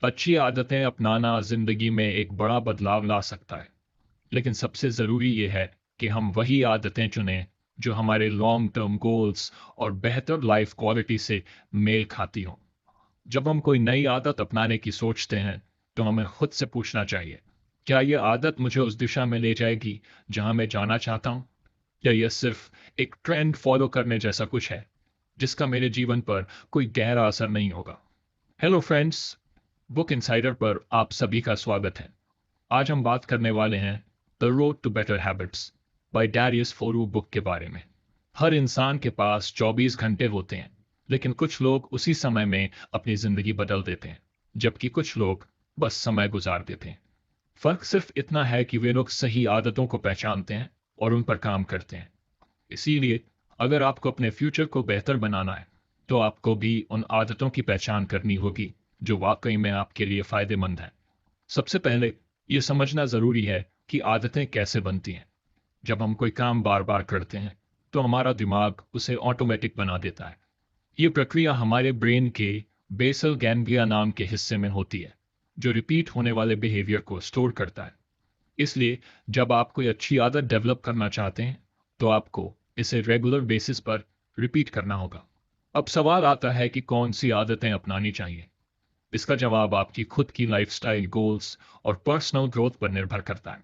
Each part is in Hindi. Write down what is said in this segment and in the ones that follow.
अच्छी आदतें अपनाना जिंदगी में एक बड़ा बदलाव ला सकता है, लेकिन सबसे ज़रूरी ये है कि हम वही आदतें चुनें जो हमारे लॉन्ग टर्म गोल्स और बेहतर लाइफ क्वालिटी से मेल खाती हों। जब हम कोई नई आदत अपनाने की सोचते हैं, तो हमें खुद से पूछना चाहिए, क्या ये आदत मुझे उस दिशा में ले जाएगी जहां मैं जाना चाहता हूं, या यह सिर्फ एक ट्रेंड फॉलो करने जैसा कुछ है जिसका मेरे जीवन पर कोई गहरा असर नहीं होगा। हेलो फ्रेंड्स, बुक इनसाइडर पर आप सभी का स्वागत है। आज हम बात करने वाले हैं the road to better habits by Darius Foroux book के बारे में। हर इंसान के पास 24 घंटे होते हैं, लेकिन कुछ लोग उसी समय में अपनी जिंदगी बदल देते हैं, जबकि कुछ लोग बस समय गुजार देते हैं। फर्क सिर्फ इतना है कि वे लोग सही आदतों को पहचानते हैं और उन पर काम करते हैं। इसीलिए अगर आपको अपने फ्यूचर को बेहतर बनाना है, तो आपको भी उन आदतों की पहचान करनी होगी जो वाकई में आपके लिए फायदेमंद है। सबसे पहले ये समझना जरूरी है कि आदतें कैसे बनती हैं। जब हम कोई काम बार बार करते हैं, तो हमारा दिमाग उसे ऑटोमेटिक बना देता है। ये प्रक्रिया हमारे ब्रेन के बेसल गैंग्लिया नाम के हिस्से में होती है, जो रिपीट होने वाले बिहेवियर को स्टोर करता है। इसलिए जब आप कोई अच्छी आदत डेवलप करना चाहते हैं, तो आपको इसे रेगुलर बेसिस पर रिपीट करना होगा। अब सवाल आता है कि कौन सी आदतें अपनानी चाहिए। इसका जवाब आपकी खुद की लाइफस्टाइल गोल्स और पर्सनल ग्रोथ पर निर्भर करता है।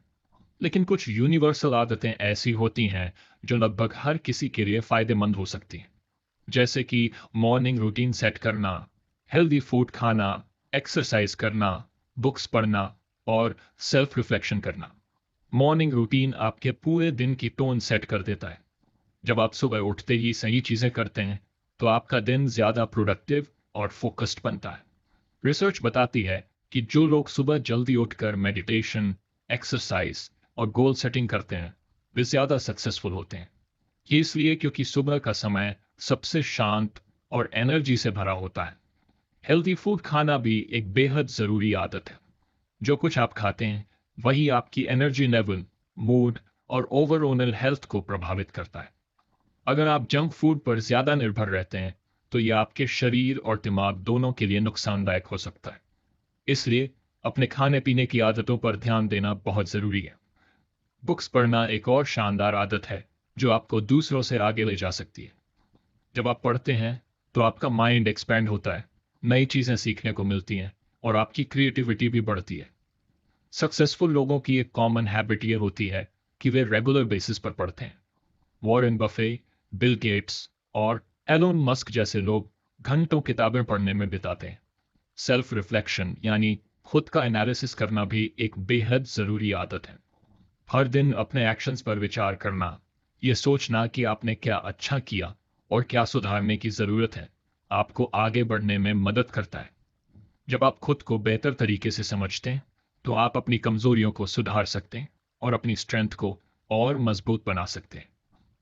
लेकिन कुछ यूनिवर्सल आदतें ऐसी होती हैं जो लगभग हर किसी के लिए फायदेमंद हो सकती हैं, जैसे कि मॉर्निंग रूटीन सेट करना, हेल्दी फूड खाना, एक्सरसाइज करना, बुक्स पढ़ना और सेल्फ रिफ्लेक्शन करना। मॉर्निंग रूटीन आपके पूरे दिन की टोन सेट कर देता है। जब आप सुबह उठते ही सही चीजें करते हैं, तो आपका दिन ज्यादा प्रोडक्टिव और फोकस्ड बनता है। रिसर्च बताती है कि जो लोग सुबह जल्दी उठकर मेडिटेशन, एक्सरसाइज और गोल सेटिंग करते हैं, वे ज्यादा सक्सेसफुल होते हैं। ये इसलिए क्योंकि सुबह का समय सबसे शांत और एनर्जी से भरा होता है। हेल्दी फूड खाना भी एक बेहद जरूरी आदत है। जो कुछ आप खाते हैं, वही आपकी एनर्जी लेवल, मूड और ओवरऑल हेल्थ को प्रभावित करता है। अगर आप जंक फूड पर ज्यादा निर्भर रहते हैं, तो यह आपके शरीर और दिमाग दोनों के लिए नुकसानदायक हो सकता है। इसलिए अपने खाने पीने की आदतों पर ध्यान देना बहुत जरूरी है। बुक्स पढ़ना एक और शानदार आदत है जो आपको दूसरों से आगे ले जा सकती है। जब आप पढ़ते हैं, तो आपका माइंड एक्सपैंड होता है, नई चीजें सीखने को मिलती हैं और आपकी क्रिएटिविटी भी बढ़ती है। सक्सेसफुल लोगों की एक कॉमन हैबिट ये होती है कि वे रेगुलर बेसिस पर पढ़ते हैं। वॉरेन बफे, बिल गेट्स और एलोन मस्क जैसे लोग घंटों किताबें पढ़ने में बिताते हैं। सेल्फ रिफ्लेक्शन यानी खुद का एनालिसिस करना भी एक बेहद जरूरी आदत है। हर दिन अपने एक्शंस पर विचार करना, ये सोचना कि आपने क्या अच्छा किया और क्या सुधारने की जरूरत है, आपको आगे बढ़ने में मदद करता है। जब आप खुद को बेहतर तरीके से समझते हैं, तो आप अपनी कमजोरियों को सुधार सकते हैं और अपनी स्ट्रेंथ को और मजबूत बना सकते हैं।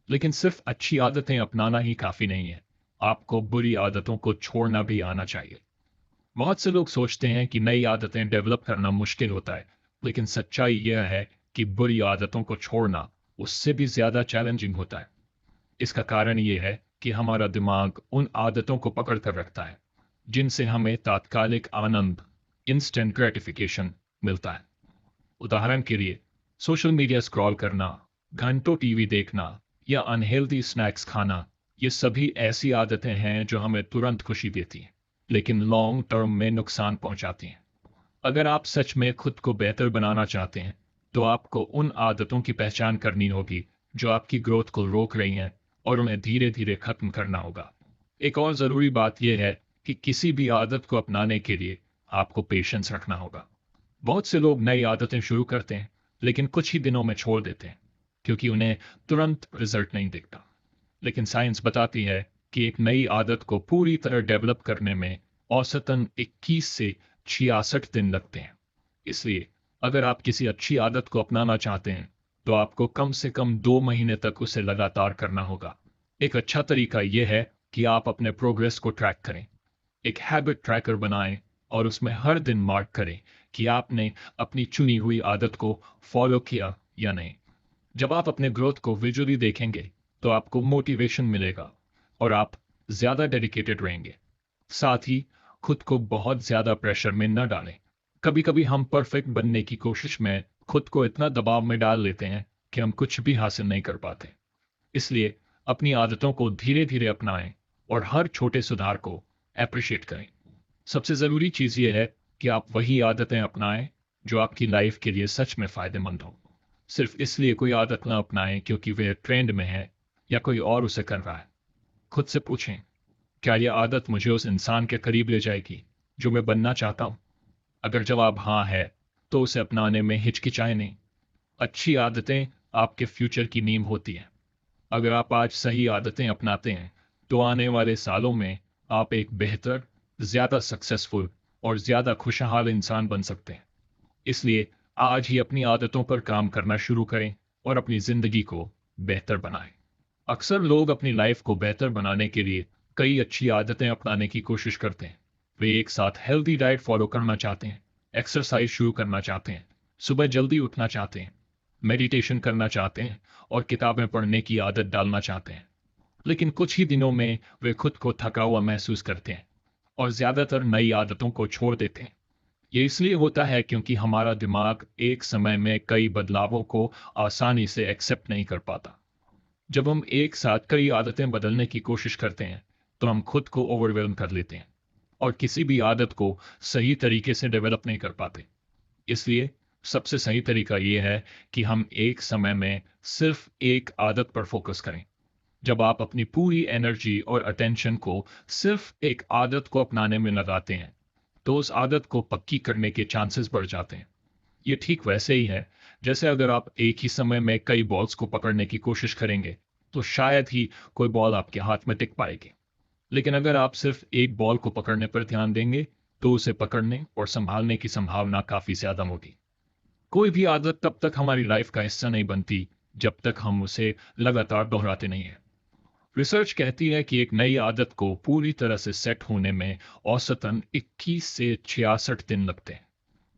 लेकिन सिर्फ अच्छी आदतें अपनाना ही काफी नहीं है, आपको बुरी आदतों को छोड़ना भी आना चाहिए। बहुत से लोग सोचते हैं कि नई आदतें डेवलप करना मुश्किल होता है, लेकिन सच्चाई यह है कि बुरी आदतों को छोड़ना उससे भी ज्यादा चैलेंजिंग होता है। इसका कारण यह है कि हमारा दिमाग उन आदतों को पकड़ कर रखता है जिनसे हमें तात्कालिक आनंद, इंस्टेंट ग्रेटिफिकेशन मिलता है। उदाहरण के लिए, सोशल मीडिया स्क्रॉल करना, घंटों टीवी देखना या अनहेल्दी स्नैक्स खाना, ये सभी ऐसी आदतें हैं जो हमें तुरंत खुशी देती हैं, लेकिन लॉन्ग टर्म में नुकसान पहुंचाती हैं। अगर आप सच में खुद को बेहतर बनाना चाहते हैं, तो आपको उन आदतों की पहचान करनी होगी जो आपकी ग्रोथ को रोक रही हैं और उन्हें धीरे धीरे खत्म करना होगा। एक और जरूरी बात यह है कि किसी भी आदत को अपनाने के लिए आपको पेशेंस रखना होगा। बहुत से लोग नई आदतें शुरू करते हैं, लेकिन कुछ ही दिनों में छोड़ देते हैं क्योंकि उन्हें तुरंत रिजल्ट नहीं दिखता। लेकिन साइंस बताती है कि एक नई आदत को पूरी तरह डेवलप करने में औसतन 21 से 66 दिन लगते हैं। इसलिए अगर आप किसी अच्छी आदत को अपनाना चाहते हैं, तो आपको कम से कम 2 महीने तक उसे लगातार करना होगा। एक अच्छा तरीका यह है कि आप अपने प्रोग्रेस को ट्रैक करें। एक हैबिट ट्रैकर बनाएं और उसमें हर दिन मार्क करें कि आपने अपनी चुनी हुई आदत को फॉलो किया या नहीं। जब आप अपने ग्रोथ को विजुअली देखेंगे, तो आपको मोटिवेशन मिलेगा और आप ज्यादा डेडिकेटेड रहेंगे। साथ ही खुद को बहुत ज्यादा प्रेशर में न डालें। कभी कभी हम परफेक्ट बनने की कोशिश में खुद को इतना दबाव में डाल लेते हैं कि हम कुछ भी हासिल नहीं कर पाते। इसलिए अपनी आदतों को धीरे धीरे अपनाएं और हर छोटे सुधार को अप्रिशिएट करें। सबसे जरूरी चीज ये है कि आप वही आदतें अपनाएं जो आपकी लाइफ के लिए सच में फायदेमंद हो। सिर्फ इसलिए कोई आदत ना अपनाएं क्योंकि वे ट्रेंड में है या कोई और उसे कर रहा है। खुद से पूछें, क्या यह आदत मुझे उस इंसान के करीब ले जाएगी जो मैं बनना चाहता हूं? अगर जवाब हाँ है, तो उसे अपनाने में हिचकिचाएं नहीं। अच्छी आदतें आपके फ्यूचर की नींव होती हैं। अगर आप आज सही आदतें अपनाते हैं, तो आने वाले सालों में आप एक बेहतर, ज्यादा सक्सेसफुल और ज्यादा खुशहाल इंसान बन सकते हैं। इसलिए आज ही अपनी आदतों पर काम करना शुरू करें और अपनी जिंदगी को बेहतर बनाएं। अक्सर लोग अपनी लाइफ को बेहतर बनाने के लिए कई अच्छी आदतें अपनाने की कोशिश करते हैं। वे एक साथ हेल्दी डाइट फॉलो करना चाहते हैं, एक्सरसाइज शुरू करना चाहते हैं, सुबह जल्दी उठना चाहते हैं, मेडिटेशन करना चाहते हैं और किताबें पढ़ने की आदत डालना चाहते हैं। लेकिन कुछ ही दिनों में वे खुद को थका हुआ महसूस करते हैं और ज्यादातर नई आदतों को छोड़ देते हैं। ये इसलिए होता है क्योंकि हमारा दिमाग एक समय में कई बदलावों को आसानी से एक्सेप्ट नहीं कर पाता। जब हम एक साथ कई आदतें बदलने की कोशिश करते हैं, तो हम खुद को ओवरवेल्म कर लेते हैं और किसी भी आदत को सही तरीके से डेवलप नहीं कर पाते। इसलिए सबसे सही तरीका यह है कि हम एक समय में सिर्फ एक आदत पर फोकस करें। जब आप अपनी पूरी एनर्जी और अटेंशन को सिर्फ एक आदत को अपनाने में लगाते हैं, तो उस आदत को पक्की करने के चांसेस बढ़ जाते हैं। ये ठीक वैसे ही है जैसे अगर आप एक ही समय में कई बॉल्स को पकड़ने की कोशिश करेंगे, तो शायद ही कोई बॉल आपके हाथ में टिक पाएगी। लेकिन अगर आप सिर्फ एक बॉल को पकड़ने पर ध्यान देंगे, तो उसे पकड़ने और संभालने की संभावना काफी ज्यादा होगी। कोई भी आदत तब तक हमारी लाइफ का हिस्सा नहीं बनती जब तक हम उसे लगातार दोहराते नहीं हैं। रिसर्च कहती है कि एक नई आदत को पूरी तरह से सेट होने में औसतन 21 से 66 दिन लगते हैं।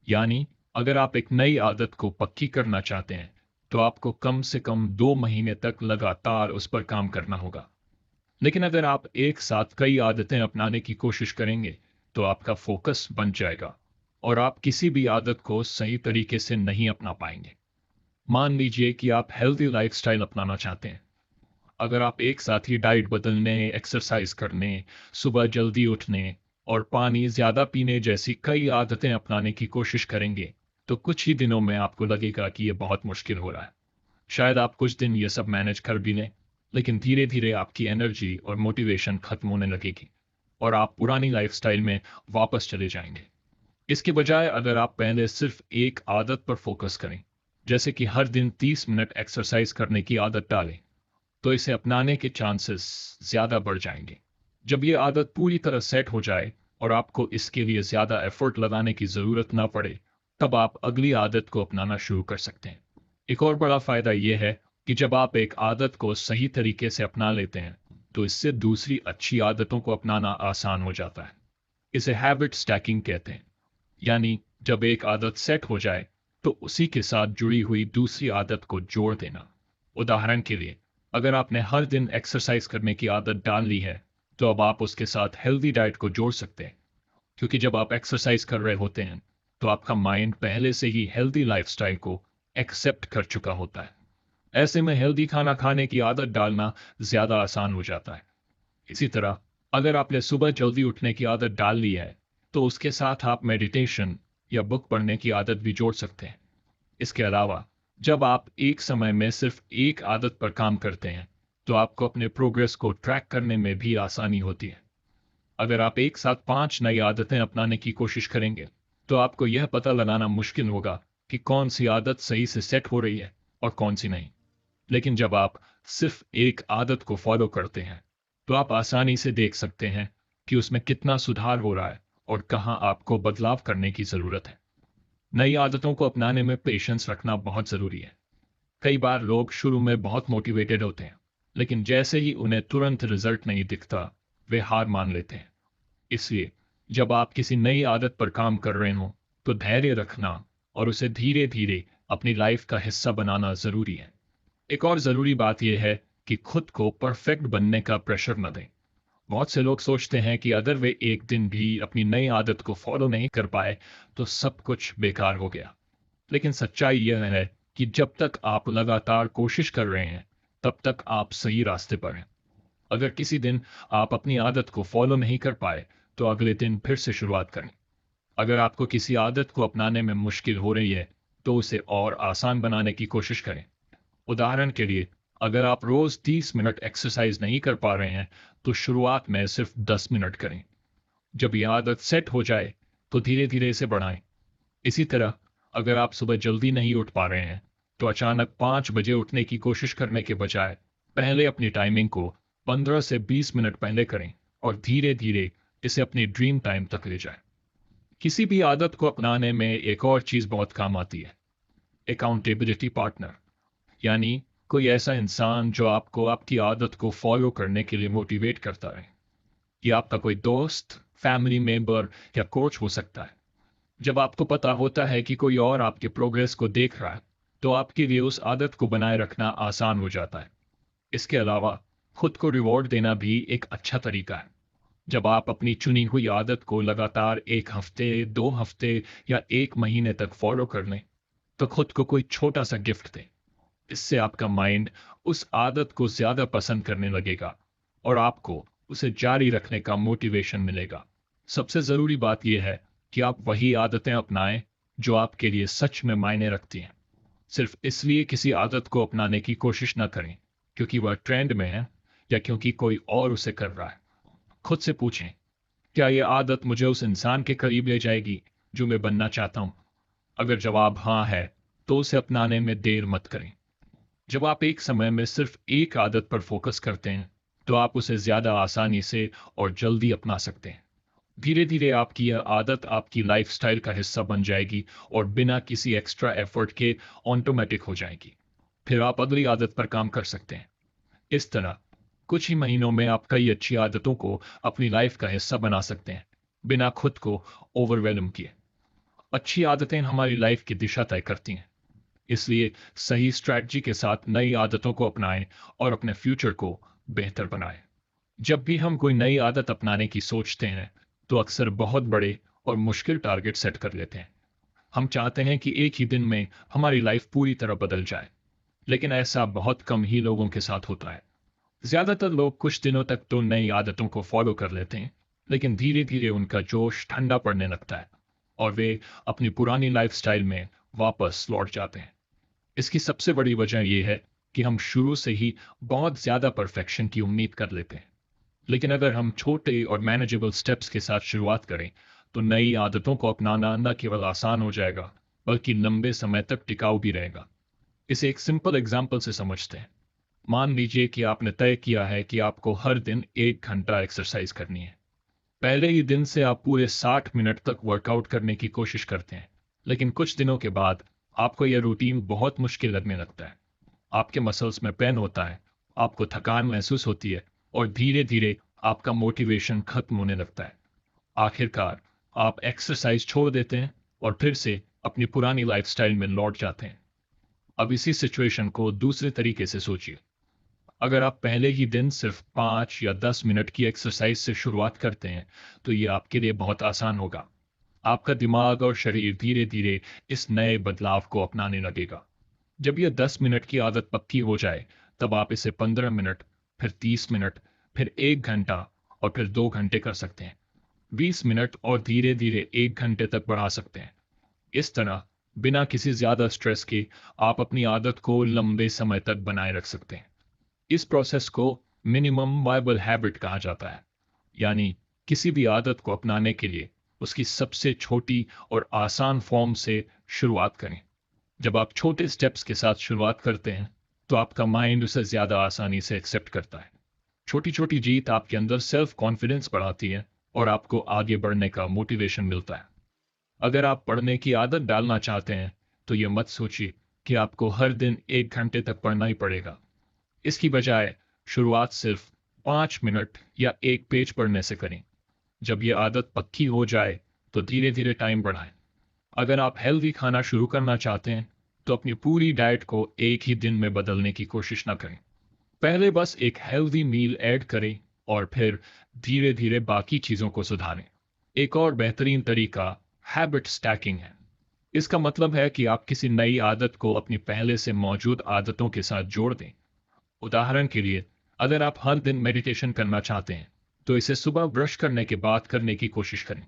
यानी अगर आप एक नई आदत को पक्की करना चाहते हैं, तो आपको कम से कम 2 महीने तक लगातार उस पर काम करना होगा। लेकिन अगर आप एक साथ कई आदतें अपनाने की कोशिश करेंगे, तो आपका फोकस बन जाएगा और आप किसी भी आदत को सही तरीके से नहीं अपना पाएंगे। मान लीजिए कि आप हेल्दी लाइफस्टाइल अपनाना चाहते हैं। अगर आप एक साथ ही डाइट बदलने, एक्सरसाइज करने, सुबह जल्दी उठने और पानी ज्यादा पीने जैसी कई आदतें अपनाने की कोशिश करेंगे, तो कुछ ही दिनों में आपको लगेगा कि यह बहुत मुश्किल हो रहा है। शायद आप कुछ दिन ये सब मैनेज कर भी लें, लेकिन धीरे धीरे आपकी एनर्जी और मोटिवेशन खत्म होने लगेगी और आप पुरानी लाइफस्टाइल में वापस चले जाएंगे। इसके बजाय अगर आप पहले सिर्फ एक आदत पर फोकस करें, जैसे कि हर दिन 30 मिनट एक्सरसाइज करने की आदत डालें, तो इसे अपनाने के चांसेस ज्यादा बढ़ जाएंगे। जब ये आदत पूरी तरह सेट हो जाए और आपको इसके लिए ज्यादा एफर्ट लगाने की जरूरत ना पड़े, तब आप अगली आदत को अपनाना शुरू कर सकते हैं। एक और बड़ा फायदा यह है कि जब आप एक आदत को सही तरीके से अपना लेते हैं, तो इससे दूसरी अच्छी आदतों को अपनाना आसान हो जाता है। इसे हैबिट स्टैकिंग कहते हैं। यानी जब एक आदत सेट हो जाए, तो उसी के साथ जुड़ी हुई दूसरी आदत को जोड़ देना। उदाहरण के लिए, अगर आपने हर दिन एक्सरसाइज करने की आदत डाल ली है, तो अब आप उसके साथ हेल्दी डाइट को जोड़ सकते हैं। क्योंकि जब आप एक्सरसाइज कर रहे होते हैं, तो आपका माइंड पहले से ही हेल्दी लाइफस्टाइल को एक्सेप्ट कर चुका होता है। ऐसे में हेल्दी खाना खाने की आदत डालना ज्यादा आसान हो जाता है। इसी तरह अगर आपने सुबह जल्दी उठने की आदत डाल ली है, तो उसके साथ आप मेडिटेशन या बुक पढ़ने की आदत भी जोड़ सकते हैं। इसके अलावा जब आप एक समय में सिर्फ एक आदत पर काम करते हैं, तो आपको अपने प्रोग्रेस को ट्रैक करने में भी आसानी होती है। अगर आप एक साथ 5 नई आदतें अपनाने की कोशिश करेंगे, तो आपको यह पता लगाना मुश्किल होगा कि कौन सी आदत सही से सेट हो रही है और कौन सी नहीं। लेकिन जब आप सिर्फ एक आदत को फॉलो करते हैं, तो आप आसानी से देख सकते हैं कि उसमें कितना सुधार हो रहा है और कहाँ आपको बदलाव करने की जरूरत है। नई आदतों को अपनाने में पेशेंस रखना बहुत जरूरी है। कई बार लोग शुरू में बहुत मोटिवेटेड होते हैं, लेकिन जैसे ही उन्हें तुरंत रिजल्ट नहीं दिखता, वे हार मान लेते हैं। इसलिए जब आप किसी नई आदत पर काम कर रहे हो, तो धैर्य रखना और उसे धीरे धीरे अपनी लाइफ का हिस्सा बनाना जरूरी है। एक और जरूरी बात यह है कि खुद को परफेक्ट बनने का प्रेशर न दें। बहुत से लोग सोचते हैं कि अगर वे एक दिन भी अपनी नई आदत को फॉलो नहीं कर पाए तो सब कुछ बेकार हो गया। लेकिन सच्चाई यह है कि जब तक आप लगातार कोशिश कर रहे हैं, तब तक आप सही रास्ते पर हैं। अगर किसी दिन आप अपनी आदत को फॉलो नहीं कर पाए, तो अगले दिन फिर से शुरुआत करें। अगर आपको किसी आदत को अपनाने में मुश्किल हो रही है, तो उसे और आसान बनाने की कोशिश करें। उदाहरण के लिए, अगर आप रोज 30 मिनट एक्सरसाइज नहीं कर पा रहे हैं, तो शुरुआत में सिर्फ 10 मिनट करें। जब यह आदत सेट हो जाए, तो धीरे धीरे इसे बढ़ाएं। इसी तरह, अगर आप सुबह जल्दी नहीं उठ पा रहे हैं, तो अचानक 5 बजे उठने की कोशिश करने के बजाय पहले अपनी टाइमिंग को 15 से 20 मिनट पहले करें और धीरे धीरे इसे अपनी ड्रीम टाइम तक ले जाएं। किसी भी आदत को अपनाने में एक और चीज बहुत काम आती है, अकाउंटेबिलिटी पार्टनर। यानी कोई ऐसा इंसान जो आपको आपकी आदत को फॉलो करने के लिए मोटिवेट करता रहे। ये आपका कोई दोस्त, फैमिली मेंबर या कोच हो सकता है। जब आपको पता होता है कि कोई और आपके प्रोग्रेस को देख रहा है, तो आपके लिए उस आदत को बनाए रखना आसान हो जाता है। इसके अलावा खुद को रिवॉर्ड देना भी एक अच्छा तरीका है। जब आप अपनी चुनी हुई आदत को लगातार 1 हफ्ते, 2 हफ्ते या 1 महीने तक फॉलो कर लें, तो खुद को कोई छोटा सा गिफ्ट दें। इससे आपका माइंड उस आदत को ज्यादा पसंद करने लगेगा और आपको उसे जारी रखने का मोटिवेशन मिलेगा। सबसे जरूरी बात यह है कि आप वही आदतें अपनाएं जो आपके लिए सच में मायने रखती हैं। सिर्फ इसलिए किसी आदत को अपनाने की कोशिश न करें क्योंकि वह ट्रेंड में है या क्योंकि कोई और उसे कर रहा है। खुद से पूछें, क्या यह आदत मुझे उस इंसान के करीब ले जाएगी जो मैं बनना चाहता हूं? अगर जवाब हाँ है, तो उसे अपनाने में देर मत करें। जब आप एक समय में सिर्फ एक आदत पर फोकस करते हैं, तो आप उसे ज्यादा आसानी से और जल्दी अपना सकते हैं। धीरे धीरे आपकी यह आदत आपकी लाइफस्टाइल का हिस्सा बन जाएगी और बिना किसी एक्स्ट्रा एफर्ट के ऑटोमेटिक हो जाएगी। फिर आप अगली आदत पर काम कर सकते हैं। इस तरह कुछ ही महीनों में आप कई अच्छी आदतों को अपनी लाइफ का हिस्सा बना सकते हैं, बिना खुद को ओवरवेलम किए। अच्छी आदतें हमारी लाइफ की दिशा तय करती हैं। इसलिए सही स्ट्रैटेजी के साथ नई आदतों को अपनाएं और अपने फ्यूचर को बेहतर बनाएं। जब भी हम कोई नई आदत अपनाने की सोचते हैं, तो अक्सर बहुत बड़े और मुश्किल टारगेट सेट कर लेते हैं। हम चाहते हैं कि एक ही दिन में हमारी लाइफ पूरी तरह बदल जाए, लेकिन ऐसा बहुत कम ही लोगों के साथ होता है। ज्यादातर लोग कुछ दिनों तक तो नई आदतों को फॉलो कर लेते हैं, लेकिन धीरे धीरे उनका जोश ठंडा पड़ने लगता है और वे अपनी पुरानी लाइफस्टाइल में वापस लौट जाते हैं। इसकी सबसे बड़ी वजह यह है कि हम शुरू से ही बहुत ज्यादा परफेक्शन की उम्मीद कर लेते हैं। लेकिन अगर हम छोटे और मैनेजेबल स्टेप्स के साथ शुरुआत करें, तो नई आदतों को अपनाना न केवल आसान हो जाएगा, बल्कि लंबे समय तक टिकाऊ भी रहेगा। इसे एक सिंपल एग्जाम्पल से समझते हैं। मान लीजिए कि आपने तय किया है कि आपको हर दिन 1 घंटा एक्सरसाइज करनी है। पहले ही दिन से आप पूरे 60 मिनट तक वर्कआउट करने की कोशिश करते हैं, लेकिन कुछ दिनों के बाद आपको यह रूटीन बहुत मुश्किल लगने लगता है। आपके मसल्स में पेन होता है, आपको थकान महसूस होती है और धीरे धीरे आपका मोटिवेशन खत्म होने लगता है। आखिरकार आप एक्सरसाइज छोड़ देते हैं और फिर से अपनी पुरानी लाइफस्टाइल में लौट जाते हैं। अब इसी सिचुएशन को दूसरे तरीके से सोचिए। अगर आप पहले ही दिन सिर्फ 5 या 10 मिनट की एक्सरसाइज से शुरुआत करते हैं, तो ये आपके लिए बहुत आसान होगा। आपका दिमाग और शरीर धीरे धीरे इस नए बदलाव को अपनाने लगेगा। जब यह 10 मिनट की आदत पक्की हो जाए, तब आप इसे 15 मिनट, फिर 30 मिनट, फिर 1 घंटा और फिर 2 घंटे कर सकते हैं। 20 मिनट और धीरे धीरे 1 घंटे तक बढ़ा सकते हैं। इस तरह बिना किसी ज्यादा स्ट्रेस के आप अपनी आदत को लंबे समय तक बनाए रख सकते हैं। इस प्रोसेस को मिनिमम वायबल हैबिट कहा जाता है। यानी किसी भी आदत को अपनाने के लिए उसकी सबसे छोटी और आसान फॉर्म से शुरुआत करें। जब आप छोटे स्टेप्स के साथ शुरुआत करते हैं, तो आपका माइंड उसे ज्यादा आसानी से एक्सेप्ट करता है। छोटी छोटी जीत आपके अंदर सेल्फ कॉन्फिडेंस बढ़ाती है और आपको आगे बढ़ने का मोटिवेशन मिलता है। अगर आप पढ़ने की आदत डालना चाहते हैं, तो ये मत सोचिए कि आपको हर दिन 1 घंटे तक पढ़ना ही पड़ेगा। इसकी बजाय शुरुआत सिर्फ 5 मिनट या एक पेज पढ़ने से करें। जब यह आदत पक्की हो जाए, तो धीरे धीरे टाइम बढ़ाएं। अगर आप हेल्दी खाना शुरू करना चाहते हैं, तो अपनी पूरी डाइट को एक ही दिन में बदलने की कोशिश ना करें। पहले बस एक हेल्दी मील ऐड करें और फिर धीरे धीरे बाकी चीज़ों को सुधारें। एक और बेहतरीन तरीका हैबिट स्टैकिंग है। इसका मतलब है कि आप किसी नई आदत को अपनी पहले से मौजूद आदतों के साथ जोड़ दें। उदाहरण के लिए, अगर आप हर दिन मेडिटेशन करना चाहते हैं, तो इसे सुबह ब्रश करने के बाद करने की कोशिश करें।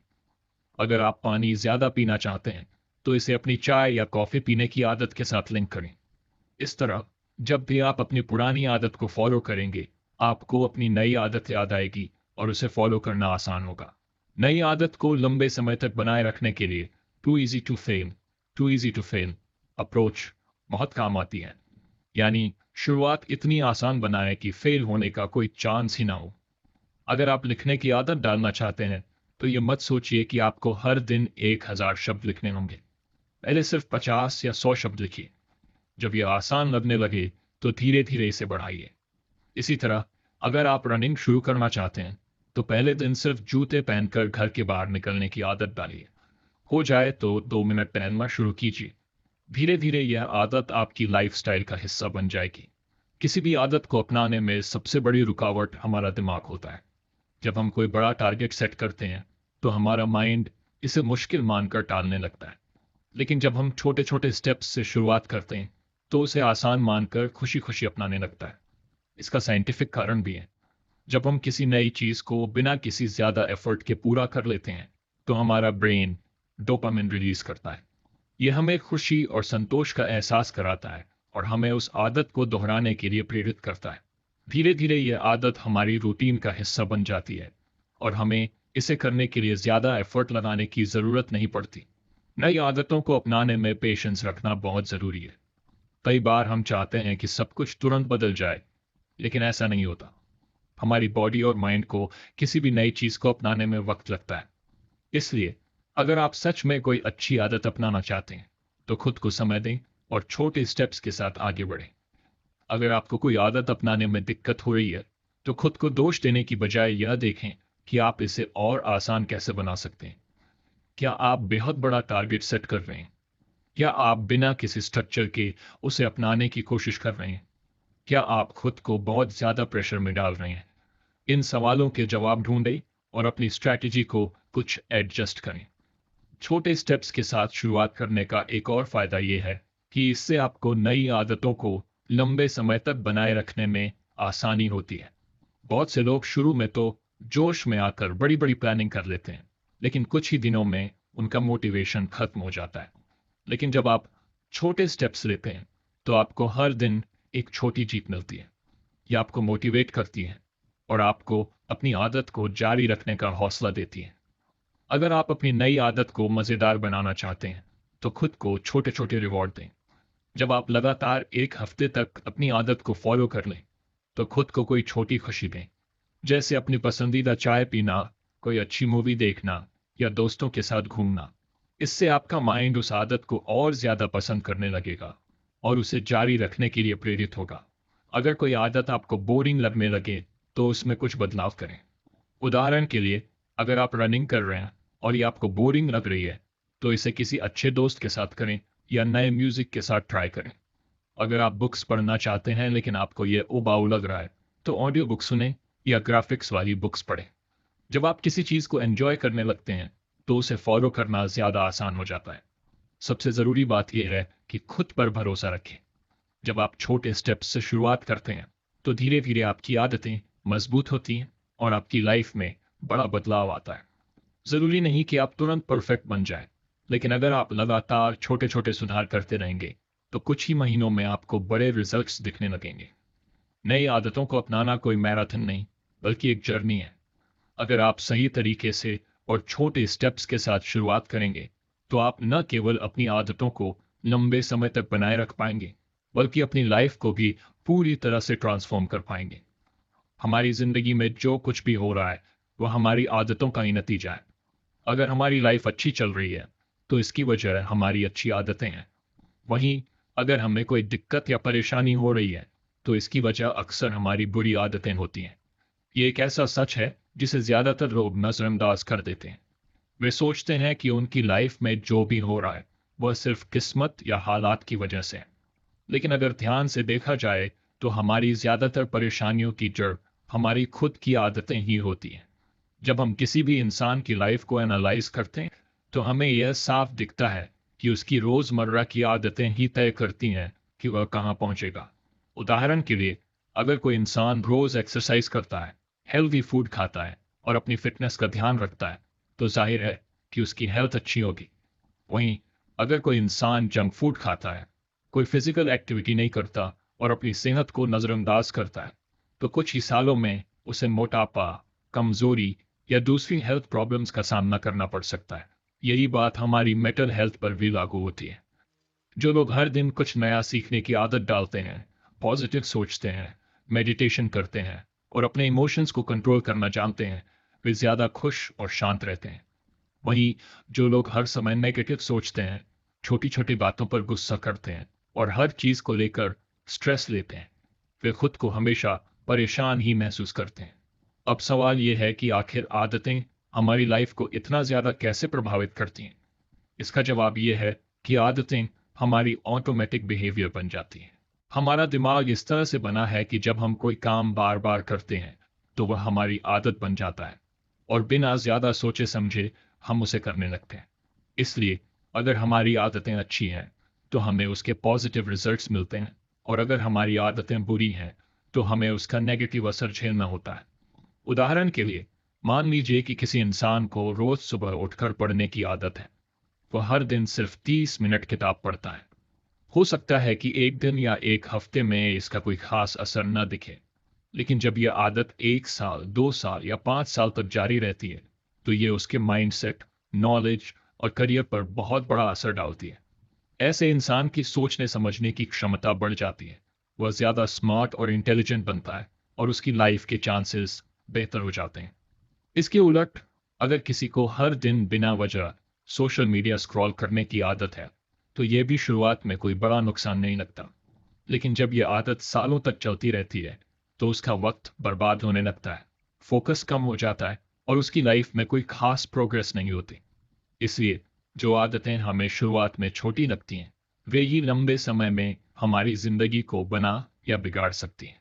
अगर आप पानी ज़्यादा पीना चाहते हैं, तो इसे अपनी चाय या कॉफ़ी पीने की आदत के साथ लिंक करें। इस तरह जब भी आप अपनी पुरानी आदत को फॉलो करेंगे, आपको अपनी नई आदत याद आएगी और उसे फॉलो करना आसान होगा। नई आदत को लंबे समय तक बनाए रखने के लिए too easy to fail approach बहुत काम आती है। यानी शुरुआत इतनी आसान बनाएं कि फेल होने का कोई चांस ही ना हो। अगर आप लिखने की आदत डालना चाहते हैं, तो ये मत सोचिए कि आपको हर दिन 1000 शब्द लिखने होंगे। पहले सिर्फ 50 या 100 शब्द लिखिए। जब यह आसान लगने लगे, तो धीरे धीरे इसे बढ़ाइए। इसी तरह अगर आप रनिंग शुरू करना चाहते हैं, तो पहले दिन सिर्फ जूते पहनकर घर के बाहर निकलने की आदत डालिए। हो जाए तो 2 मिनट पहनना शुरू कीजिए। धीरे धीरे यह आदत आपकी लाइफस्टाइल का हिस्सा बन जाएगी। किसी भी आदत को अपनाने में सबसे बड़ी रुकावट हमारा दिमाग होता है। जब हम कोई बड़ा टारगेट सेट करते हैं, तो हमारा माइंड इसे मुश्किल मानकर टालने लगता है। लेकिन जब हम छोटे छोटे स्टेप्स से शुरुआत करते हैं, तो उसे आसान मानकर खुशी खुशी अपनाने लगता है। इसका साइंटिफिक कारण भी है। जब हम किसी नई चीज़ को बिना किसी ज़्यादा एफर्ट के पूरा कर लेते हैं, तो हमारा ब्रेन डोपामिन रिलीज करता है। यह हमें खुशी और संतोष का एहसास कराता है और हमें उस आदत को दोहराने के लिए प्रेरित करता है। धीरे धीरे यह आदत हमारी रूटीन का हिस्सा बन जाती है और हमें इसे करने के लिए ज़्यादा एफर्ट लगाने की ज़रूरत नहीं पड़ती। नई आदतों को अपनाने में पेशेंस रखना बहुत ज़रूरी है। कई बार हम चाहते हैं कि सब कुछ तुरंत बदल जाए, लेकिन ऐसा नहीं होता। हमारी बॉडी और माइंड को किसी भी नई चीज़ को अपनाने में वक्त लगता है। इसलिए अगर आप सच में कोई अच्छी आदत अपनाना चाहते हैं, तो खुद को समय दें और छोटे स्टेप्स के साथ आगे बढ़ें। अगर आपको कोई आदत अपनाने में दिक्कत हो रही है, तो खुद को दोष देने की बजाय यह देखें कि आप इसे और आसान कैसे बना सकते हैं। क्या आप बेहद बड़ा टारगेट सेट कर रहे हैं, या आप बिना किसी स्ट्रक्चर के उसे अपनाने की कोशिश कर रहे हैं? क्या आप खुद को बहुत ज़्यादा प्रेशर में डाल रहे हैं? इन सवालों के जवाब ढूंढें और अपनी स्ट्रैटेजी को कुछ एडजस्ट करें। छोटे स्टेप्स के साथ शुरुआत करने का एक और फायदा यह है कि इससे आपको नई आदतों को लंबे समय तक बनाए रखने में आसानी होती है। बहुत से लोग शुरू में तो जोश में आकर बड़ी बड़ी प्लानिंग कर लेते हैं, लेकिन कुछ ही दिनों में उनका मोटिवेशन खत्म हो जाता है। लेकिन जब आप छोटे स्टेप्स लेते हैं, तो आपको हर दिन एक छोटी जीत मिलती है। यह आपको मोटिवेट करती है और आपको अपनी आदत को जारी रखने का हौसला देती है। अगर आप अपनी नई आदत को मज़ेदार बनाना चाहते हैं, तो खुद को छोटे छोटे रिवॉर्ड दें। जब आप लगातार 1 हफ्ते तक अपनी आदत को फॉलो कर लें, तो खुद को कोई छोटी खुशी दें, जैसे अपनी पसंदीदा चाय पीना, कोई अच्छी मूवी देखना या दोस्तों के साथ घूमना। इससे आपका माइंड उस आदत को और ज़्यादा पसंद करने लगेगा और उसे जारी रखने के लिए प्रेरित होगा। अगर कोई आदत आपको बोरिंग लगने लगे, तो उसमें कुछ बदलाव करें। उदाहरण के लिए, अगर आप रनिंग कर रहे हैं और ये आपको बोरिंग लग रही है, तो इसे किसी अच्छे दोस्त के साथ करें या नए म्यूजिक के साथ ट्राई करें। अगर आप बुक्स पढ़ना चाहते हैं लेकिन आपको ये उबाऊ लग रहा है, तो ऑडियो बुक सुनें या ग्राफिक्स वाली बुक्स पढ़ें। जब आप किसी चीज़ को एंजॉय करने लगते हैं, तो उसे फॉलो करना ज़्यादा आसान हो जाता है। सबसे ज़रूरी बात यह है कि खुद पर भरोसा रखें। जब आप छोटे स्टेप्स से शुरुआत करते हैं, तो धीरे धीरे आपकी आदतें मजबूत होती हैं और आपकी लाइफ में बड़ा बदलाव आता है। ज़रूरी नहीं कि आप तुरंत परफेक्ट बन जाएं, लेकिन अगर आप लगातार छोटे छोटे सुधार करते रहेंगे, तो कुछ ही महीनों में आपको बड़े रिजल्ट्स दिखने लगेंगे। नई आदतों को अपनाना कोई मैराथन नहीं, बल्कि एक जर्नी है। अगर आप सही तरीके से और छोटे स्टेप्स के साथ शुरुआत करेंगे, तो आप न केवल अपनी आदतों को लंबे समय तक बनाए रख पाएंगे, बल्कि अपनी लाइफ को भी पूरी तरह से ट्रांसफॉर्म कर पाएंगे। हमारी ज़िंदगी में जो कुछ भी हो रहा है, वह हमारी आदतों का ही नतीजा है। अगर हमारी लाइफ अच्छी चल रही है, तो इसकी वजह हमारी अच्छी आदतें हैं। वहीं अगर हमें कोई दिक्कत या परेशानी हो रही है, तो इसकी वजह अक्सर हमारी बुरी आदतें होती हैं। ये एक ऐसा सच है जिसे ज़्यादातर लोग नज़रअंदाज कर देते हैं। वे सोचते हैं कि उनकी लाइफ में जो भी हो रहा है, वह सिर्फ किस्मत या हालात की वजह से है। लेकिन अगर ध्यान से देखा जाए, तो हमारी ज़्यादातर परेशानियों की जड़ हमारी खुद की आदतें ही होती हैं। जब हम किसी भी इंसान की लाइफ को एनालाइज करते हैं तो हमें यह साफ दिखता है कि उसकी रोजमर्रा की आदतें ही तय करती हैं कि वह कहाँ पहुंचेगा। उदाहरण के लिए, अगर कोई इंसान रोज एक्सरसाइज करता है, हेल्दी फूड खाता है और अपनी फिटनेस का ध्यान रखता है, तो जाहिर है कि उसकी हेल्थ अच्छी होगी। वहीं अगर कोई इंसान जंक फूड खाता है, कोई फिजिकल एक्टिविटी नहीं करता और अपनी सेहत को नज़रअंदाज करता है, तो कुछ ही सालों में उसे मोटापा, कमजोरी या दूसरी हेल्थ प्रॉब्लम्स का सामना करना पड़ सकता है। यही बात हमारी मेंटल हेल्थ पर भी लागू होती है। जो लोग हर दिन कुछ नया सीखने की आदत डालते हैं, पॉजिटिव सोचते हैं, मेडिटेशन करते हैं और अपने इमोशंस को कंट्रोल करना जानते हैं, वे ज़्यादा खुश और शांत रहते हैं। वहीं जो लोग हर समय नेगेटिव सोचते हैं, छोटी छोटी बातों पर गुस्सा करते हैं और हर चीज़ को लेकर स्ट्रेस लेते हैं, वे खुद को हमेशा परेशान ही महसूस करते हैं। अब सवाल यह है कि आखिर आदतें हमारी लाइफ को इतना ज़्यादा कैसे प्रभावित करती हैं। इसका जवाब यह है कि आदतें हमारी ऑटोमेटिक बिहेवियर बन जाती हैं। हमारा दिमाग इस तरह से बना है कि जब हम कोई काम बार बार करते हैं तो वह हमारी आदत बन जाता है और बिना ज़्यादा सोचे समझे हम उसे करने लगते हैं। इसलिए अगर हमारी आदतें अच्छी हैं तो हमें उसके पॉजिटिव रिजल्ट्स मिलते हैं, और अगर हमारी आदतें बुरी हैं तो हमें उसका नेगेटिव असर झेलना होता है। उदाहरण के लिए, मान लीजिए कि किसी इंसान को रोज सुबह उठकर पढ़ने की आदत है। वह हर दिन सिर्फ 30 मिनट किताब पढ़ता है। हो सकता है कि एक दिन या एक हफ्ते में इसका कोई खास असर न दिखे, लेकिन जब यह आदत 1 साल, 2 साल या 5 साल तक जारी रहती है तो ये उसके माइंडसेट, नॉलेज और करियर पर बहुत बड़ा असर डालती है। ऐसे इंसान की सोचने समझने की क्षमता बढ़ जाती है, वह ज़्यादा स्मार्ट और इंटेलिजेंट बनता है और उसकी लाइफ के चांसेस बेहतर हो जाते हैं। इसके उलट, अगर किसी को हर दिन बिना वजह सोशल मीडिया स्क्रॉल करने की आदत है, तो यह भी शुरुआत में कोई बड़ा नुकसान नहीं लगता। लेकिन जब यह आदत सालों तक चलती रहती है तो उसका वक्त बर्बाद होने लगता है, फोकस कम हो जाता है और उसकी लाइफ में कोई खास प्रोग्रेस नहीं होती। इसलिए जो आदतें हमें शुरुआत में छोटी लगती हैं, वे ही लंबे समय में हमारी जिंदगी को बना या बिगाड़ सकती हैं।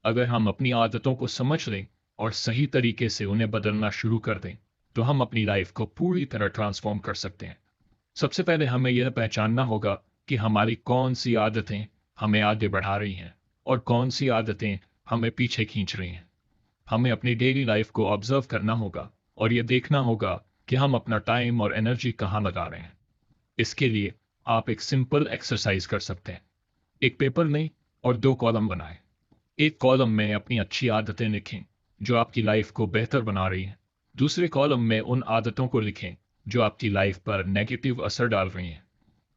अगर हम अपनी आदतों को समझ लें और सही तरीके से उन्हें बदलना शुरू कर दें, तो हम अपनी लाइफ को पूरी तरह ट्रांसफॉर्म कर सकते हैं। सबसे पहले हमें यह पहचानना होगा कि हमारी कौन सी आदतें हमें आगे बढ़ा रही हैं और कौन सी आदतें हमें पीछे खींच रही हैं। हमें अपनी डेली लाइफ को ऑब्जर्व करना होगा और यह देखना होगा कि हम अपना टाइम और एनर्जी कहाँ लगा रहे हैं। इसके लिए आप एक सिंपल एक्सरसाइज कर सकते हैं। एक पेपर लें और 2 कॉलम बनाएं। एक कॉलम में अपनी अच्छी आदतें लिखें जो आपकी लाइफ को बेहतर बना रही हैं। दूसरे कॉलम में उन आदतों को लिखें जो आपकी लाइफ पर नेगेटिव असर डाल रही हैं।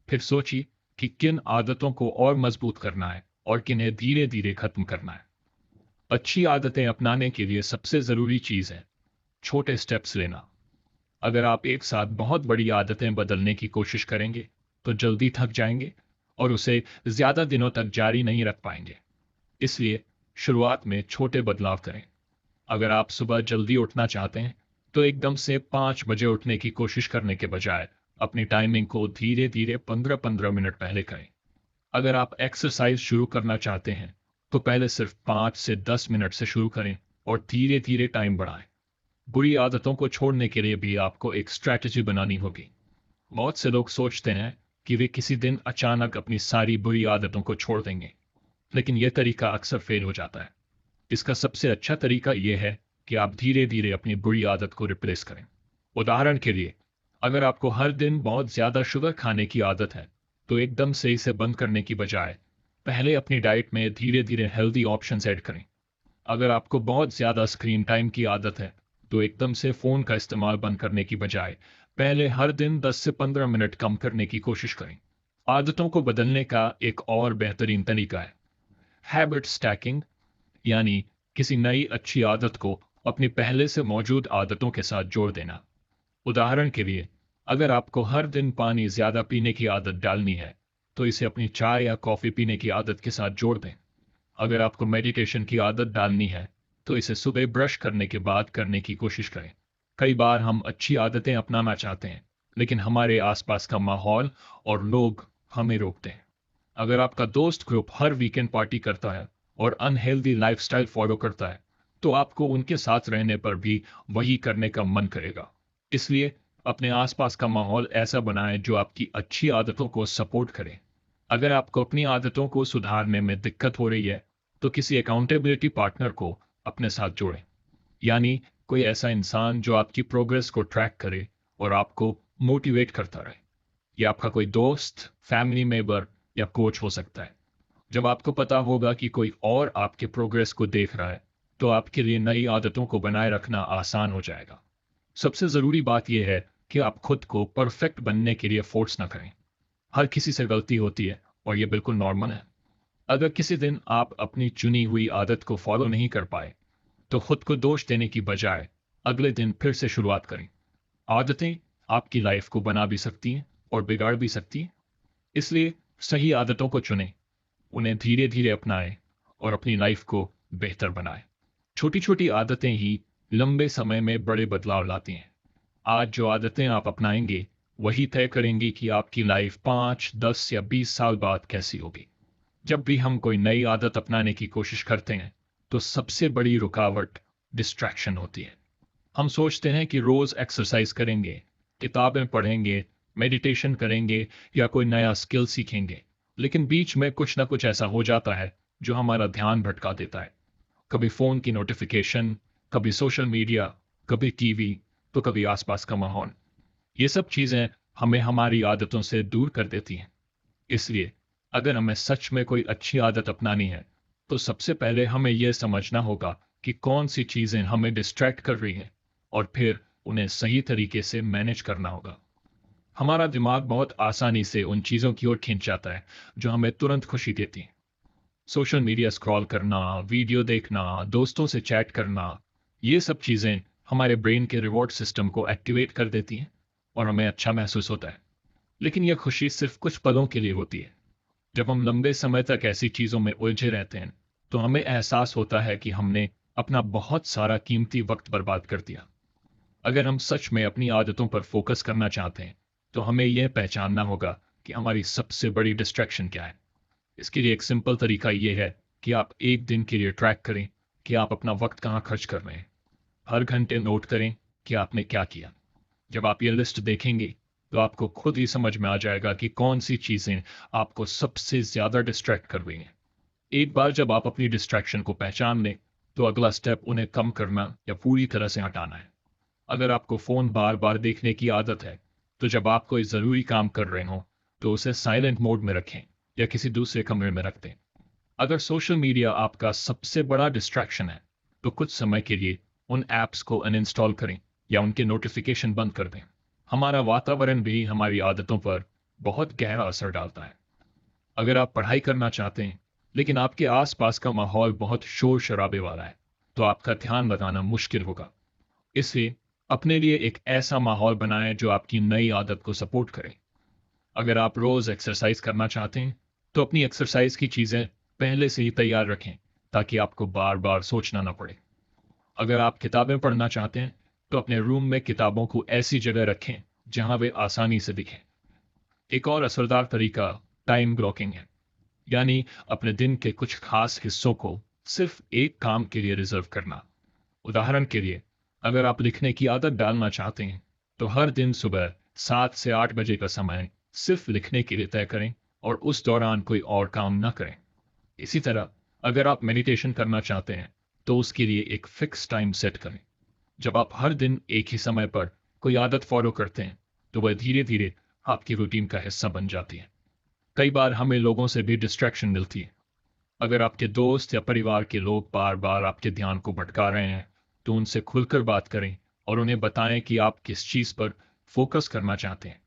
फिर सोचिए कि किन आदतों को और मजबूत करना है और किन्हें धीरे धीरे खत्म करना है। अच्छी आदतें अपनाने के लिए सबसे ज़रूरी चीज़ है छोटे स्टेप्स लेना। अगर आप एक साथ बहुत बड़ी आदतें बदलने की कोशिश करेंगे तो जल्दी थक जाएंगे और उसे ज़्यादा दिनों तक जारी नहीं रख पाएंगे। इसलिए शुरुआत में छोटे बदलाव करें। अगर आप सुबह जल्दी उठना चाहते हैं तो एकदम से 5 बजे उठने की कोशिश करने के बजाय अपनी टाइमिंग को धीरे धीरे 15-15 मिनट पहले करें। अगर आप एक्सरसाइज शुरू करना चाहते हैं तो पहले सिर्फ 5 से 10 मिनट से शुरू करें और धीरे धीरे टाइम बढ़ाएं। बुरी आदतों को छोड़ने के लिए भी आपको एक स्ट्रैटेजी बनानी होगी। बहुत से लोग सोचते हैं कि वे किसी दिन अचानक अपनी सारी बुरी आदतों को छोड़ देंगे, लेकिन यह तरीका अक्सर फेल हो जाता है। इसका सबसे अच्छा तरीका यह है कि आप धीरे धीरे अपनी बुरी आदत को रिप्लेस करें। उदाहरण के लिए, अगर आपको हर दिन बहुत ज़्यादा शुगर खाने की आदत है तो एकदम से इसे बंद करने की बजाय पहले अपनी डाइट में धीरे धीरे हेल्दी ऑप्शंस ऐड करें। अगर आपको बहुत ज़्यादा स्क्रीन टाइम की आदत है तो एकदम से फ़ोन का इस्तेमाल बंद करने की बजाय पहले हर दिन 10 से 15 मिनट कम करने की कोशिश करें। आदतों को बदलने का एक और बेहतरीन तरीका है हैबिट स्टैकिंग, यानी किसी नई अच्छी आदत को अपनी पहले से मौजूद आदतों के साथ जोड़ देना। उदाहरण के लिए, अगर आपको हर दिन पानी ज़्यादा पीने की आदत डालनी है तो इसे अपनी चाय या कॉफ़ी पीने की आदत के साथ जोड़ दें। अगर आपको मेडिटेशन की आदत डालनी है तो इसे सुबह ब्रश करने के बाद करने की कोशिश करें। कई बार हम अच्छी आदतें अपनाना चाहते हैं लेकिन हमारे आसपास का माहौल और लोग हमें रोकते हैं। अगर आपका दोस्त ग्रुप हर वीकेंड पार्टी करता है और अनहेल्दी लाइफस्टाइल फॉलो करता है तो आपको उनके साथ रहने पर भी वही करने का मन करेगा। इसलिए अपने आसपास का माहौल ऐसा बनाएं जो आपकी अच्छी आदतों को सपोर्ट करे। अगर आपको अपनी आदतों को सुधारने में दिक्कत हो रही है, तो किसी अकाउंटेबिलिटी पार्टनर को अपने साथ जोड़ें। यानी कोई ऐसा इंसान जो आपकी प्रोग्रेस को ट्रैक करे और आपको मोटिवेट करता रहे। ये आपका कोई दोस्त, फैमिली मेंबर या कोच हो सकता है। जब आपको पता होगा कि कोई और आपके प्रोग्रेस को देख रहा है, तो आपके लिए नई आदतों को बनाए रखना आसान हो जाएगा। सबसे ज़रूरी बात यह है कि आप खुद को परफेक्ट बनने के लिए फोर्स ना करें। हर किसी से गलती होती है और ये बिल्कुल नॉर्मल है। अगर किसी दिन आप अपनी चुनी हुई आदत को फॉलो नहीं कर पाए, तो खुद को दोष देने की बजाय अगले दिन फिर से शुरुआत करें। आदतें आपकी लाइफ को बना भी सकती हैं और बिगाड़ भी सकती हैं। इसलिए सही आदतों को चुनें, उन्हें धीरे धीरे अपनाएं और अपनी लाइफ को बेहतर बनाएं। छोटी छोटी आदतें ही लंबे समय में बड़े बदलाव लाती हैं। आज जो आदतें आप अपनाएंगे वही तय करेंगी कि आपकी लाइफ 5, 10 या 20 साल बाद कैसी होगी। जब भी हम कोई नई आदत अपनाने की कोशिश करते हैं, तो सबसे बड़ी रुकावट डिस्ट्रैक्शन होती है। हम सोचते हैं कि रोज एक्सरसाइज करेंगे, किताबें पढ़ेंगे, मेडिटेशन करेंगे या कोई नया स्किल सीखेंगे, लेकिन बीच में कुछ ना कुछ ऐसा हो जाता है जो हमारा ध्यान भटका देता है। कभी फोन की नोटिफिकेशन, कभी सोशल मीडिया, कभी टीवी, तो कभी आसपास का माहौल। ये सब चीजें हमें हमारी आदतों से दूर कर देती हैं। इसलिए अगर हमें सच में कोई अच्छी आदत अपनानी है, तो सबसे पहले हमें यह समझना होगा कि कौन सी चीजें हमें डिस्ट्रैक्ट कर रही हैं और फिर उन्हें सही तरीके से मैनेज करना होगा। हमारा दिमाग बहुत आसानी से उन चीजों की ओर खींच जाता है जो हमें तुरंत खुशी देती हैं। सोशल मीडिया स्क्रॉल करना, वीडियो देखना, दोस्तों से चैट करना, ये सब चीजें हमारे ब्रेन के रिवॉर्ड सिस्टम को एक्टिवेट कर देती हैं और हमें अच्छा महसूस होता है। लेकिन यह खुशी सिर्फ कुछ पलों के लिए होती है। जब हम लंबे समय तक ऐसी चीजों में उलझे रहते हैं, तो हमें एहसास होता है कि हमने अपना बहुत सारा कीमती वक्त बर्बाद कर दिया। अगर हम सच में अपनी आदतों पर फोकस करना चाहते हैं, तो हमें यह पहचानना होगा कि हमारी सबसे बड़ी डिस्ट्रैक्शन क्या है। इसके लिए एक सिंपल तरीका यह है कि आप एक दिन के लिए ट्रैक करें कि आप अपना वक्त कहाँ खर्च कर रहे हैं। हर घंटे नोट करें कि आपने क्या किया। जब आप ये लिस्ट देखेंगे, तो आपको खुद ही समझ में आ जाएगा कि कौन सी चीजें आपको सबसे ज्यादा डिस्ट्रैक्ट कर रही हैं। एक बार जब आप अपनी डिस्ट्रैक्शन को पहचान लें, तो अगला स्टेप उन्हें कम करना या पूरी तरह से हटाना है। अगर आपको फोन बार बार देखने की आदत है, तो जब आप कोई जरूरी काम कर रहे हो, तो उसे साइलेंट मोड में रखें या किसी दूसरे कमरे में रख दें। अगर सोशल मीडिया आपका सबसे बड़ा डिस्ट्रैक्शन है, तो कुछ समय के लिए उन ऐप्स को अनइंस्टॉल करें या उनके नोटिफिकेशन बंद कर दें। हमारा वातावरण भी हमारी आदतों पर बहुत गहरा असर डालता है। अगर आप पढ़ाई करना चाहते हैं, लेकिन आपके आसपास का माहौल बहुत शोर शराबे वाला है, तो आपका ध्यान लगाना मुश्किल होगा। इसलिए अपने लिए एक ऐसा माहौल बनाएं जो आपकी नई आदत को सपोर्ट करे। अगर आप रोज एक्सरसाइज करना चाहते हैं, तो अपनी एक्सरसाइज की चीजें पहले से ही तैयार रखें ताकि आपको बार बार सोचना ना पड़े। अगर आप किताबें पढ़ना चाहते हैं, तो अपने रूम में किताबों को ऐसी जगह रखें जहां वे आसानी से दिखें। एक और असरदार तरीका टाइम ब्लॉकिंग है, यानी अपने दिन के कुछ खास हिस्सों को सिर्फ एक काम के लिए रिजर्व करना। उदाहरण के लिए, अगर आप लिखने की आदत डालना चाहते हैं, तो हर दिन सुबह 7 से 8 बजे का समय सिर्फ लिखने के लिए तय करें और उस दौरान कोई और काम न करें। इसी तरह अगर आप मेडिटेशन करना चाहते हैं, तो उसके लिए एक फिक्स टाइम सेट करें। जब आप हर दिन एक ही समय पर कोई आदत फॉलो करते हैं, तो वह धीरे धीरे आपकी रूटीन का हिस्सा बन जाती है। कई बार हमें लोगों से भी डिस्ट्रैक्शन मिलती है। अगर आपके दोस्त या परिवार के लोग बार बार आपके ध्यान को भटका रहे हैं, तो उनसे खुलकर बात करें और उन्हें बताएं कि आप किस चीज़ पर फोकस करना चाहते हैं।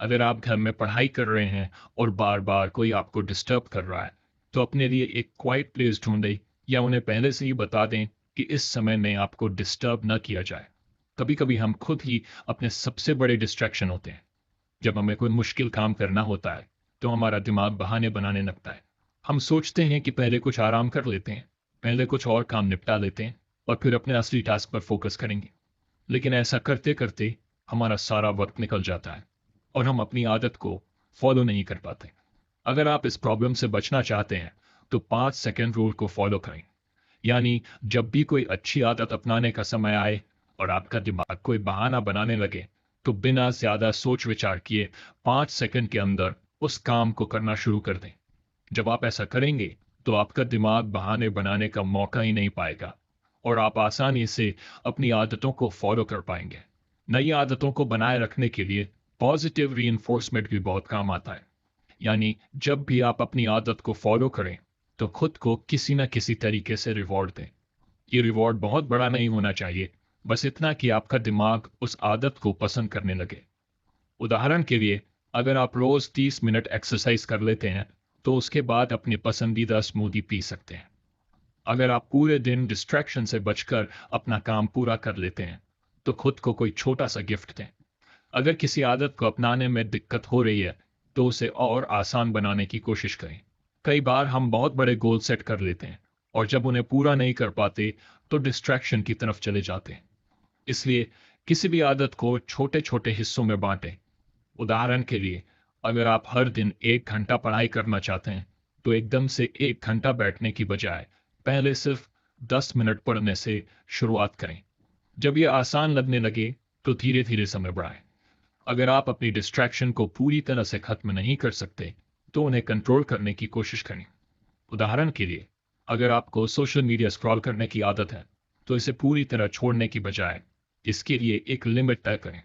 अगर आप घर में पढ़ाई कर रहे हैं और बार बार कोई आपको डिस्टर्ब कर रहा है, तो अपने लिए एक क्वाइट प्लेस ढूंढें या उन्हें पहले से ही बता दें कि इस समय में आपको डिस्टर्ब न किया जाए। कभी कभी हम खुद ही अपने सबसे बड़े डिस्ट्रैक्शन होते हैं। जब हमें कोई मुश्किल काम करना होता है, तो हमारा दिमाग बहाने बनाने लगता है। हम सोचते हैं कि पहले कुछ आराम कर लेते हैं, पहले कुछ और काम निपटा लेते हैं और फिर अपने असली टास्क पर फोकस करेंगे। लेकिन ऐसा करते करते हमारा सारा वक्त निकल जाता है और हम अपनी आदत को फॉलो नहीं कर पाते। अगर आप इस प्रॉब्लम से बचना चाहते हैं, तो 5 सेकंड रूल को फॉलो करें। यानी जब भी कोई अच्छी आदत अपनाने का समय आए और आपका दिमाग कोई बहाना बनाने लगे, तो बिना ज्यादा सोच विचार किए 5 सेकंड के अंदर उस काम को करना शुरू कर दें। जब आप ऐसा करेंगे, तो आपका दिमाग बहाने बनाने का मौका ही नहीं पाएगा और आप आसानी से अपनी आदतों को फॉलो कर पाएंगे। नई आदतों को बनाए रखने के लिए पॉजिटिव रीइंफोर्समेंट भी बहुत काम आता है। यानी जब भी आप अपनी आदत को फॉलो करें, तो खुद को किसी न किसी तरीके से रिवॉर्ड दें। ये रिवॉर्ड बहुत बड़ा नहीं होना चाहिए, बस इतना कि आपका दिमाग उस आदत को पसंद करने लगे। उदाहरण के लिए, अगर आप रोज 30 मिनट एक्सरसाइज कर लेते हैं, तो उसके बाद अपनी पसंदीदा स्मूदी पी सकते हैं। अगर आप पूरे दिन डिस्ट्रैक्शन से बचकर अपना काम पूरा कर लेते हैं, तो खुद को कोई छोटा सा गिफ्ट दें। अगर किसी आदत को अपनाने में दिक्कत हो रही है, तो उसे और आसान बनाने की कोशिश करें। कई बार हम बहुत बड़े गोल सेट कर लेते हैं और जब उन्हें पूरा नहीं कर पाते, तो डिस्ट्रैक्शन की तरफ चले जाते हैं। इसलिए किसी भी आदत को छोटे छोटे हिस्सों में बांटें। उदाहरण के लिए, अगर आप हर दिन 1 घंटा पढ़ाई करना चाहते हैं, तो एकदम से 1 घंटा बैठने की बजाय पहले सिर्फ 10 मिनट पढ़ने से शुरुआत करें। जब यह आसान लगने लगे, तो धीरे धीरे समय बढ़ाएं। अगर आप अपनी डिस्ट्रैक्शन को पूरी तरह से खत्म नहीं कर सकते, तो उन्हें कंट्रोल करने की कोशिश करें। उदाहरण के लिए, अगर आपको सोशल मीडिया स्क्रॉल करने की आदत है, तो इसे पूरी तरह छोड़ने की बजाय इसके लिए एक लिमिट तय करें।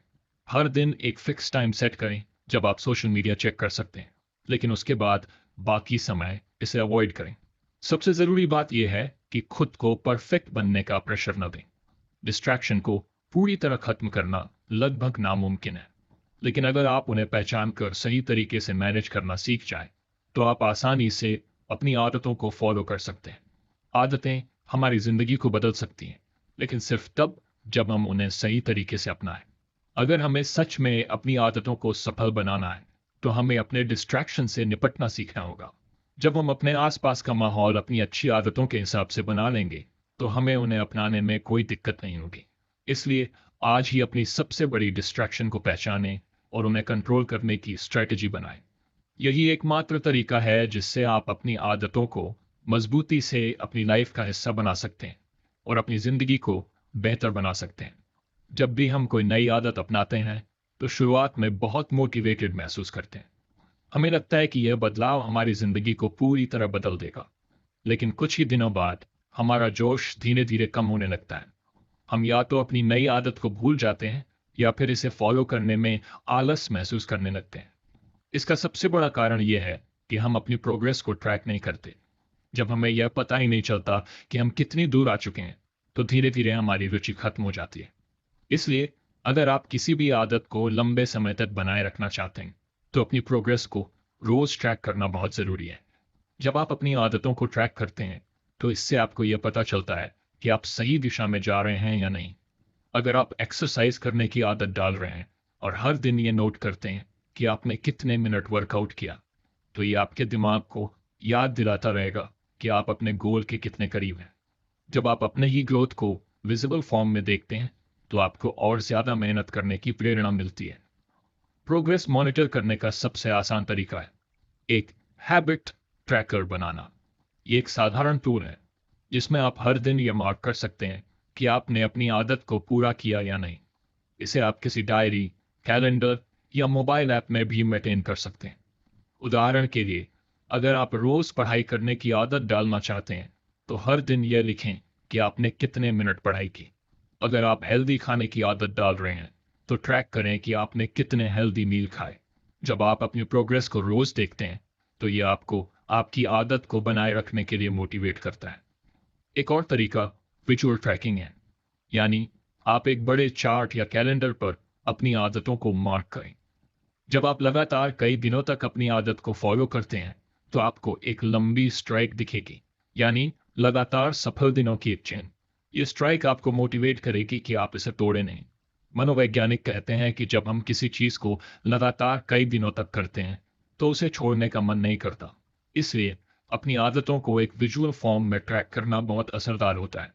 हर दिन एक फिक्स टाइम सेट करें जब आप सोशल मीडिया चेक कर सकते हैं, लेकिन उसके बाद बाकी समय इसे अवॉइड करें। सबसे ज़रूरी बात यह है कि खुद को परफेक्ट बनने का प्रेशर न दें। डिस्ट्रैक्शन को पूरी तरह खत्म करना लगभग नामुमकिन है, लेकिन अगर आप उन्हें पहचान कर सही तरीके से मैनेज करना सीख जाएं, तो आप आसानी से अपनी आदतों को फॉलो कर सकते हैं। आदतें हमारी जिंदगी को बदल सकती हैं, लेकिन सिर्फ तब जब हम उन्हें सही तरीके से अपनाएं। अगर हमें सच में अपनी आदतों को सफल बनाना है, तो हमें अपने डिस्ट्रैक्शन से निपटना सीखना होगा। जब हम अपने आसपास का माहौल अपनी अच्छी आदतों के हिसाब से बना लेंगे, तो हमें उन्हें अपनाने में कोई दिक्कत नहीं होगी। इसलिए आज ही अपनी सबसे बड़ी डिस्ट्रैक्शन को पहचानें और उन्हें कंट्रोल करने की स्ट्रेटजी बनाएं। यही एकमात्र तरीका है जिससे आप अपनी आदतों को मजबूती से अपनी लाइफ का हिस्सा बना सकते हैं और अपनी जिंदगी को बेहतर बना सकते हैं। जब भी हम कोई नई आदत अपनाते हैं, तो शुरुआत में बहुत मोटिवेटेड महसूस करते हैं। हमें लगता है कि यह बदलाव हमारी जिंदगी को पूरी तरह बदल देगा, लेकिन कुछ ही दिनों बाद हमारा जोश धीरे धीरे कम होने लगता है। हम या तो अपनी नई आदत को भूल जाते हैं, या फिर इसे फॉलो करने में आलस महसूस करने लगते हैं। इसका सबसे बड़ा कारण यह है कि हम अपनी प्रोग्रेस को ट्रैक नहीं करते। जब हमें यह पता ही नहीं चलता कि हम कितनी दूर आ चुके हैं, तो धीरे धीरे हमारी रुचि खत्म हो जाती है। इसलिए अगर आप किसी भी आदत को लंबे समय तक बनाए रखना चाहते हैं, तो अपनी प्रोग्रेस को रोज ट्रैक करना बहुत जरूरी है। जब आप अपनी आदतों को ट्रैक करते हैं, तो इससे आपको यह पता चलता है कि आप सही दिशा में जा रहे हैं या नहीं। अगर आप एक्सरसाइज करने की आदत डाल रहे हैं और हर दिन ये नोट करते हैं कि आपने कितने मिनट वर्कआउट किया, तो ये आपके दिमाग को याद दिलाता रहेगा कि आप अपने गोल के कितने करीब हैं। जब आप अपने ही ग्रोथ को विजिबल फॉर्म में देखते हैं, तो आपको और ज्यादा मेहनत करने की प्रेरणा मिलती है। प्रोग्रेस मॉनिटर करने का सबसे आसान तरीका है एक हैबिट ट्रैकर बनाना। ये एक साधारण टूल है जिसमें आप हर दिन यह मार्क कर सकते हैं कि आपने अपनी आदत को पूरा किया या नहीं। इसे आप किसी डायरी, कैलेंडर या मोबाइल ऐप में भी मेंटेन कर सकते हैं। उदाहरण के लिए, अगर आप रोज पढ़ाई करने की आदत डालना चाहते हैं, तो हर दिन यह लिखें कि आपने कितने मिनट पढ़ाई की। अगर आप हेल्दी खाने की आदत डाल रहे हैं, तो ट्रैक करें कि आपने कितने हेल्दी मील खाए। जब आप अपनी प्रोग्रेस को रोज देखते हैं, तो यह आपको आपकी आदत को बनाए रखने के लिए मोटिवेट करता है। एक और तरीका विजुअल ट्रैकिंग है, यानी आप एक बड़े चार्ट या कैलेंडर पर अपनी आदतों को मार्क करें। जब आप लगातार कई दिनों तक अपनी आदत को फॉलो करते हैं, तो आपको एक लंबी स्ट्राइक दिखेगी, यानी लगातार सफल दिनों की एक चेन। ये स्ट्राइक आपको मोटिवेट करेगी कि आप इसे तोड़े नहीं। मनोवैज्ञानिक कहते हैं कि जब हम किसी चीज को लगातार कई दिनों तक करते हैं, तो उसे छोड़ने का मन नहीं करता। इसलिए अपनी आदतों को एक विजुअल फॉर्म में ट्रैक करना बहुत असरदार होता है।